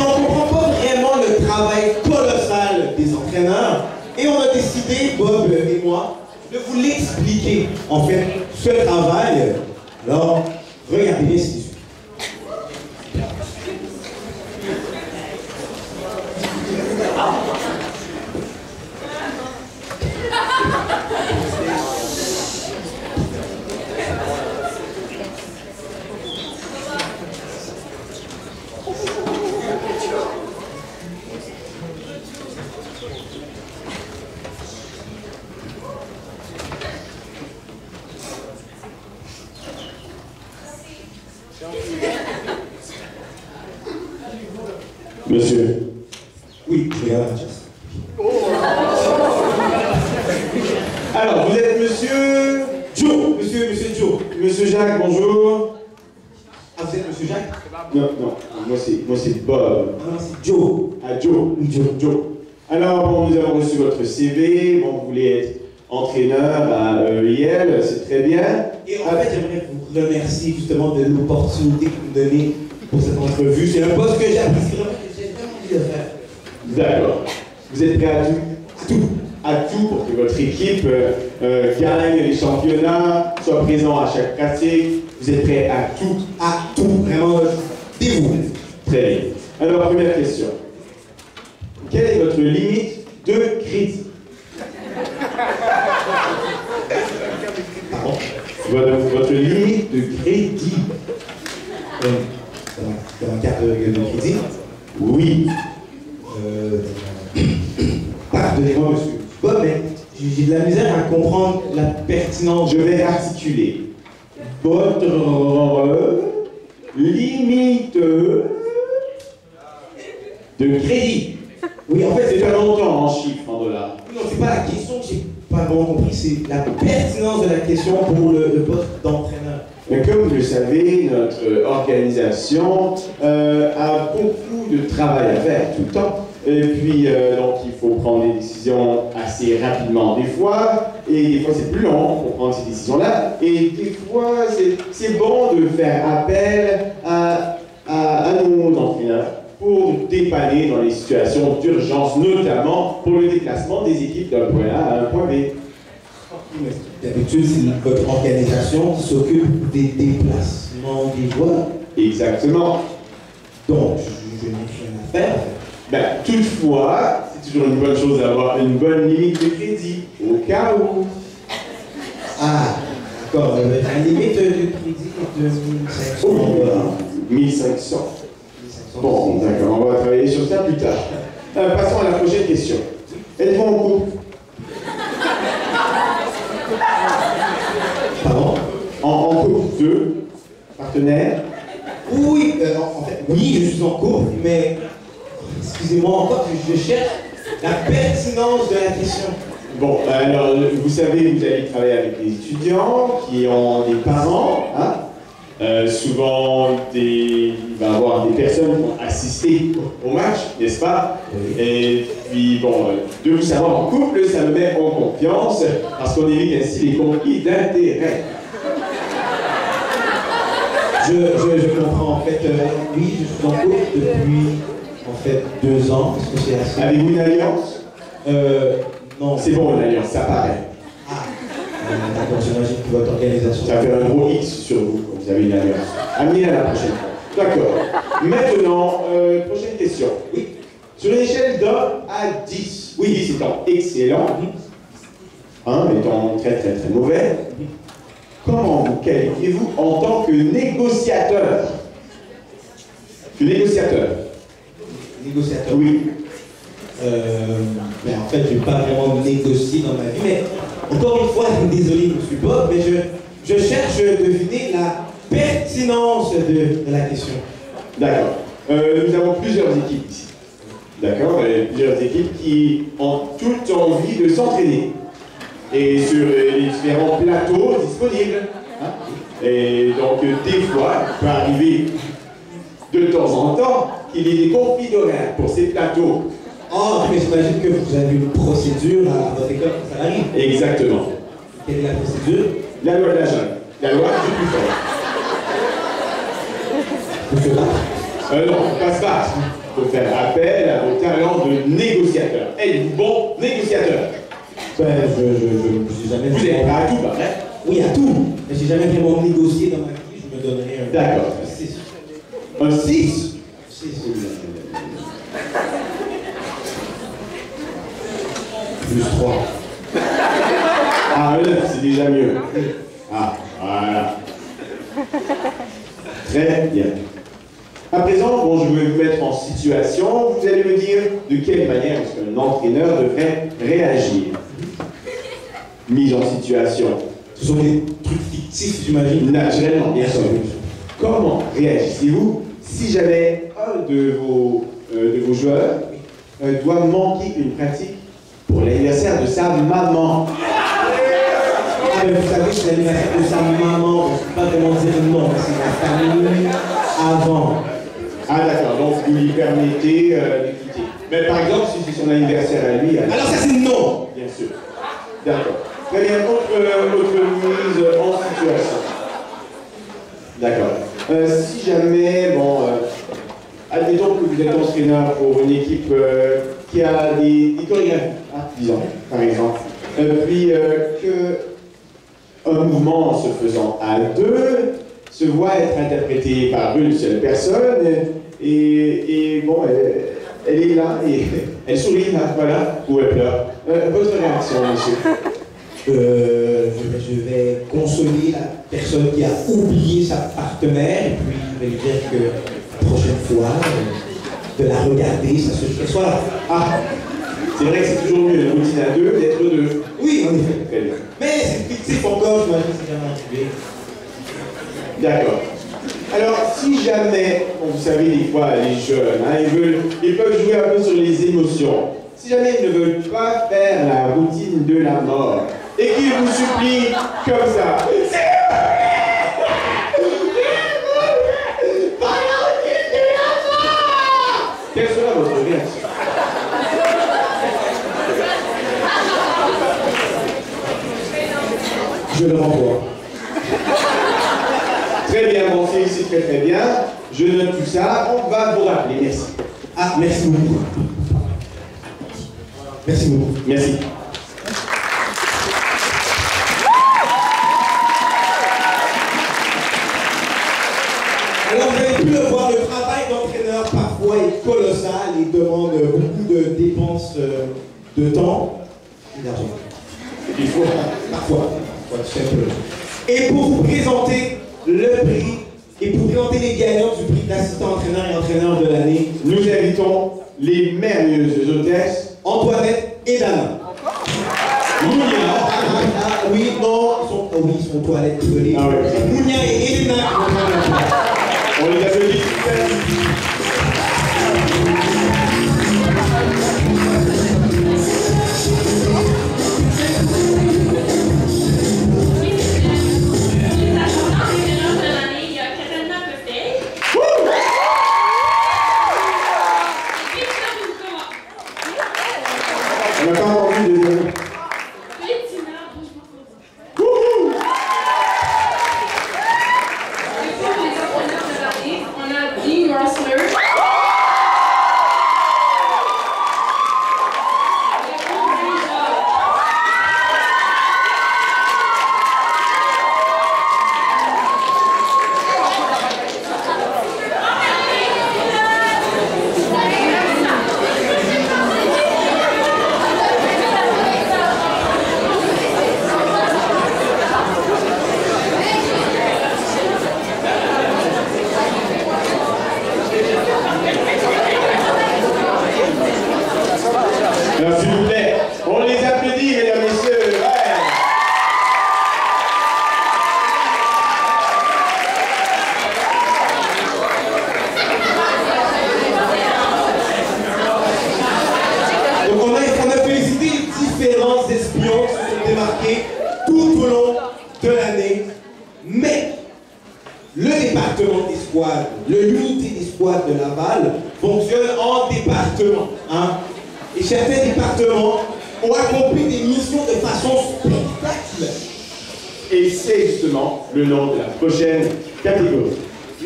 on ne comprend pas vraiment le travail colossal des entraîneurs. Et on a décidé, Bob et moi, de vous l'expliquer, en fait, ce travail. Alors, regardez bien ce qui suit. Monsieur. Oui, je regarde la chasse. Alors, vous êtes monsieur Joe, monsieur Joe. Monsieur Jacques, bonjour. Ah, vous êtes monsieur Jacques? Non, moi c'est Bob. Ah non, c'est Joe. Ah, Joe. Alors, bon, nous avons reçu votre CV, bon, vous voulez être entraîneur à EIL, c'est très bien. Et en fait, j'aimerais vous remercier justement de l'opportunité que vous me donnez pour cette entrevue. C'est un poste que j'apprécie vraiment, que j'ai vraiment envie de faire. D'accord. Vous êtes prêt à tout? À tout pour que votre équipe gagne les championnats, soit présent à chaque pratique. Vous êtes prêt à tout? À tout, vraiment, dévoué. Très bien. Alors, première question. Quelle est votre limite de crédit? Pardon? Votre limite de crédit? Dans ma carte de crédit? Oui. Pardonnez-moi, monsieur Bob, mais j'ai de la misère à comprendre la pertinence. Je vais articuler. Votre limite de crédit. Oui, en fait, C'est un montant en chiffres, en dollars. non, c'est pas la question que j'ai pas vraiment compris, c'est la pertinence de la question pour le poste d'entraîneur. Mais comme vous le savez, notre organisation a beaucoup de travail à faire tout le temps. Et puis, donc, il faut prendre des décisions assez rapidement des fois. Et des fois, c'est plus long pour prendre ces décisions-là. Et des fois, c'est bon de faire appel à nos entraîneurs pour dépanner dans les situations d'urgence, notamment pour le déplacement des équipes d'un point A à un point B. D'habitude, c'est votre organisation qui s'occupe des déplacements des joueurs. Exactement. Donc, je n'ai rien à faire. Ben, toutefois, c'est toujours une bonne chose d'avoir une bonne limite de crédit, au cas où. Ah, d'accord. La limite de crédit est de 1500 $. 1500. Bon, d'accord, on va travailler sur ça plus tard. Passons à la prochaine question. Êtes-vous en couple? Pardon? En couple, deux partenaires? Oui, en fait, oui, je suis en couple, mais excusez-moi encore, je cherche la pertinence de la question. Bon, alors, vous savez, vous allez travailler avec des étudiants qui ont des parents, hein? Souvent, il va y avoir des personnes qui vont assister au match, n'est-ce pas? Oui. Et puis, bon, de vous savoir en couple, ça me met en confiance, parce qu'on évite ainsi les conflits d'intérêts. Je comprends, en fait, oui, je suis en couple depuis, en fait, 2 ans, parce que c'est assez... Avez-vous une alliance? Non. C'est bon, une alliance, ça paraît. D'accord, j'imagine que votre organisation... Ça fait un gros X sur vous quand vous avez une alliance. Amenez à la prochaine fois. D'accord. Maintenant, prochaine question. Oui. Sur une échelle de 1 à 10, oui, 10 étant excellent, 1 étant très très très mauvais, comment vous qualifiez-vous en tant que négociateur? Négociateur. Négociateur. Oui. Ben, en fait, je n'ai pas vraiment négocié dans ma vie, mais encore une fois, désolé, monsieur Bob, mais je cherche à deviner la pertinence de la question. D'accord. Nous avons plusieurs équipes ici. D'accord? Plusieurs équipes qui ont toutes envie de s'entraîner. Et sur les différents plateaux disponibles. Hein? Et donc, des fois, il peut arriver de temps en temps qu'il y ait des conflits d'horaires pour ces plateaux. Oh, mais j'imagine que vous avez une procédure à votre école quand ça arrive. Exactement. Quelle est la procédure? La loi de la jungle. La loi du plus fort. Faut se battre. Non, pas se battre. il faut faire appel à vos talents de négociateur. Êtes-vous bon négociateur? Ben, je suis jamais... Vous êtes prêt à tout, pas vrai? Oui, à tout. Mais j'ai jamais vraiment négocié dans ma vie, je me donnerais un... D'accord. 6. Un 6? 6. Plus 3. Ah, un 9, c'est déjà mieux. Ah, voilà. Très bien. À présent, bon, je vais vous mettre en situation. Vous allez me dire de quelle manière est-ce qu'un entraîneur devrait réagir. Mise en situation. Ce sont des trucs fictifs, j'imagine. Naturellement, bien sûr. Comment réagissez-vous si jamais un de vos joueurs doit manquer une pratique pour l'anniversaire de sa maman? Ah, mais vous savez, c'est l'anniversaire de sa maman, je ne peux pas vraiment dire non, c'est la famille avant. Ah d'accord, donc vous lui permettez d'écouter. Mais par exemple, si c'est son anniversaire à lui... Alors ça c'est non. Bien sûr. D'accord. Très bien, autre mise en situation. D'accord. Si jamais, bon, admettons que vous êtes entraîneur pour une équipe qui a des chorégraphies, disons, par exemple, puis que un mouvement en se faisant à deux se voit être interprété par une seule personne, et bon, elle est là, et elle sourit là, voilà, ou elle pleure. Votre réaction, monsieur? Je vais consoler la personne qui a oublié sa partenaire, et puis je vais lui dire que la prochaine fois, de la regarder, ça se soit. Ah, c'est vrai que c'est toujours mieux, une routine à deux, d'être deux. oui, en effet. Très bien. Mais c'est fictif encore, je m'imagine que c'est jamais arrivé. D'accord. Alors, si jamais, bon, vous savez, des fois, les jeunes, hein, ils peuvent jouer un peu sur les émotions. Si jamais ils ne veulent pas faire la routine de la mort, et qu'ils vous supplient comme ça, quelle sera votre réaction? Je le renvoie. Très bien, bon, c'est très très bien. Je note tout ça. On va vous rappeler. Merci. Ah, merci beaucoup. Merci beaucoup. Merci. Alors, vous avez pu le voir, le travail d'entraîneur parfois est colossal et demande beaucoup de dépenses de temps et d'argent. Il faut. Parfois, tout simplement. Et pour vous présenter le prix, et pour présenter les gagnants du prix d'assistant entraîneur et entraîneur de l'année, Nous invitons les merveilleuses hôtesses Antoinette et Dana. Mounia. Oui, non, ils sont aux toilettes pelées. Ah ouais. C'est Mounia et Elena qui vont prendre la place. On les applaudit. On n'a pas entendu de... On a Dean Rossler. Alors, s'il vous plaît, on les applaudit, mesdames, messieurs. Ouais. Donc on a félicité différents espions qui se sont démarqués tout au long de l'année. Mais le département d'escouade, le unité d'escouade de Laval fonctionne en département. Hein? Et certains départements ont accompli des missions de façon spectaculaire. Et c'est justement le nom de la prochaine catégorie.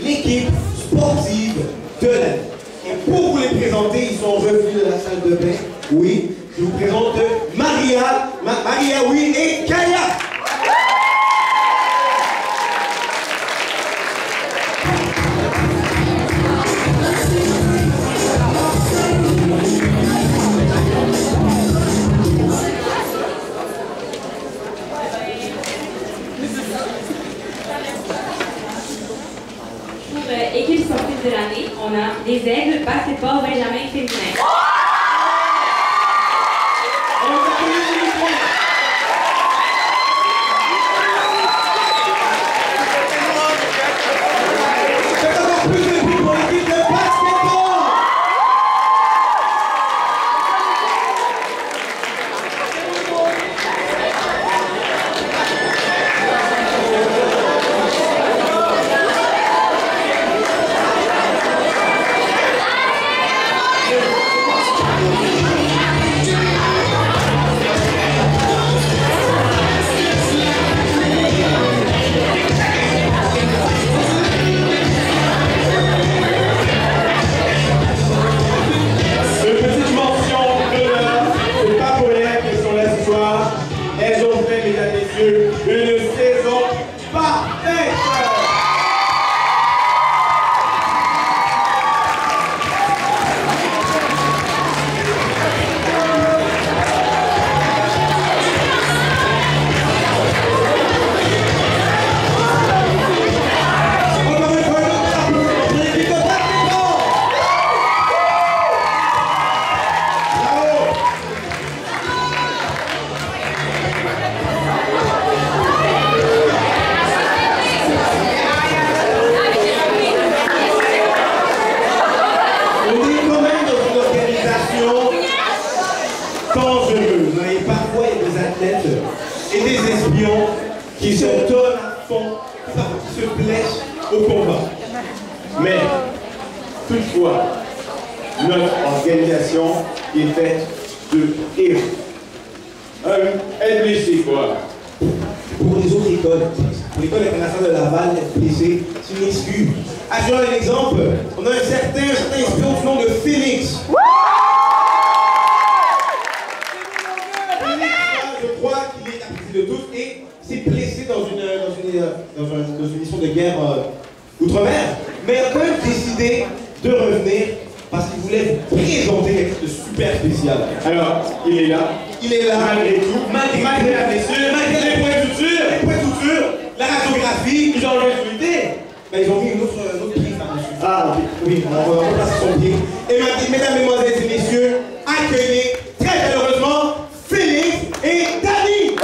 L'équipe sportive de l'année. Et pour vous les présenter, ils sont revenus de la salle de bain. Oui, je vous présente Maria, oui, et Kaya. Équipe sportive de l'année, on a des aigles, basketball, Benjamin féminin. Et des espions qui se donnent à fond, qui se blessent au combat. Mais, toutefois, notre organisation est faite de héros. Être blessé, quoi. Pour les autres écoles, pour l'école internationale de Laval, être blessé, c'est une excuse. À jouer un exemple, on a un certain espion du nom de Phoenix. Je crois qu'il est apprécié de tous et s'est blessé dans une mission de guerre outre-mer. Mais il a quand même décidé de revenir parce qu'il voulait vous présenter quelque chose de super spécial. Alors, il est là. Il est là. Malgré tout. Malgré la blessure, malgré les points de suture, la radiographie, ils ont enlevé son idée. Mais ils ont mis une autre prise par-dessus. Ah, oui, on va remplacer son pied. Et mesdames, mesdemoiselles et messieurs, accueillez très chaleureusement Félix et Dani.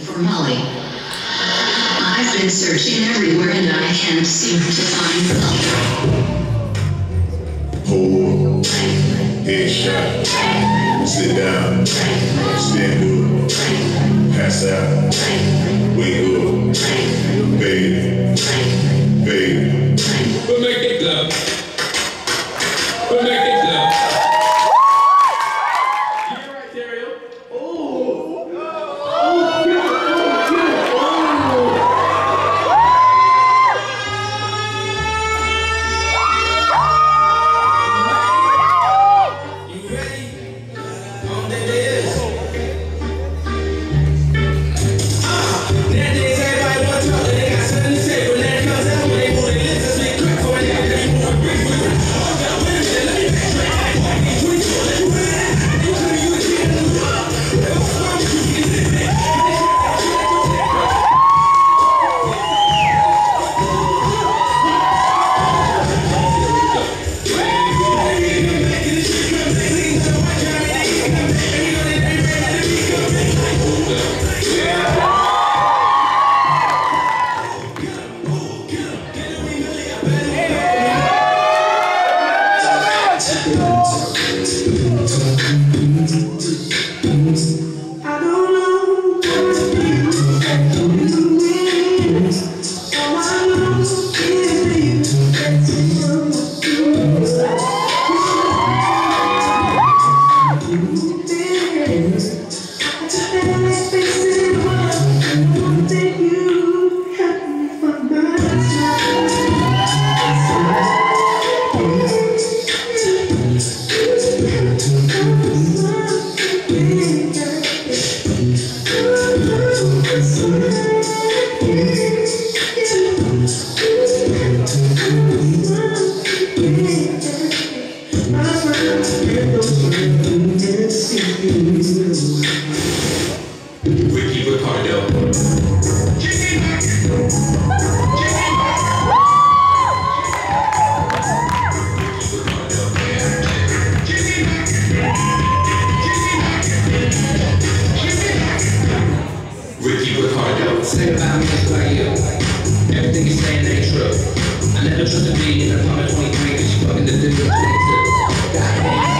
For Molly. I've been searching everywhere and I can't seem to find love. Hold, headshot, sit down, stand up, pass out, wake up, fade, fade. We'll make it clap. We'll make it clap. Nowadays everybody wanna talk, but they got something to say. Ricky Ricardo. Ricky Ricardo. Say about me just like you. Everything you're saying ain't true. I never trusted me in the apartment 23 because you fucking the dude at 22. God.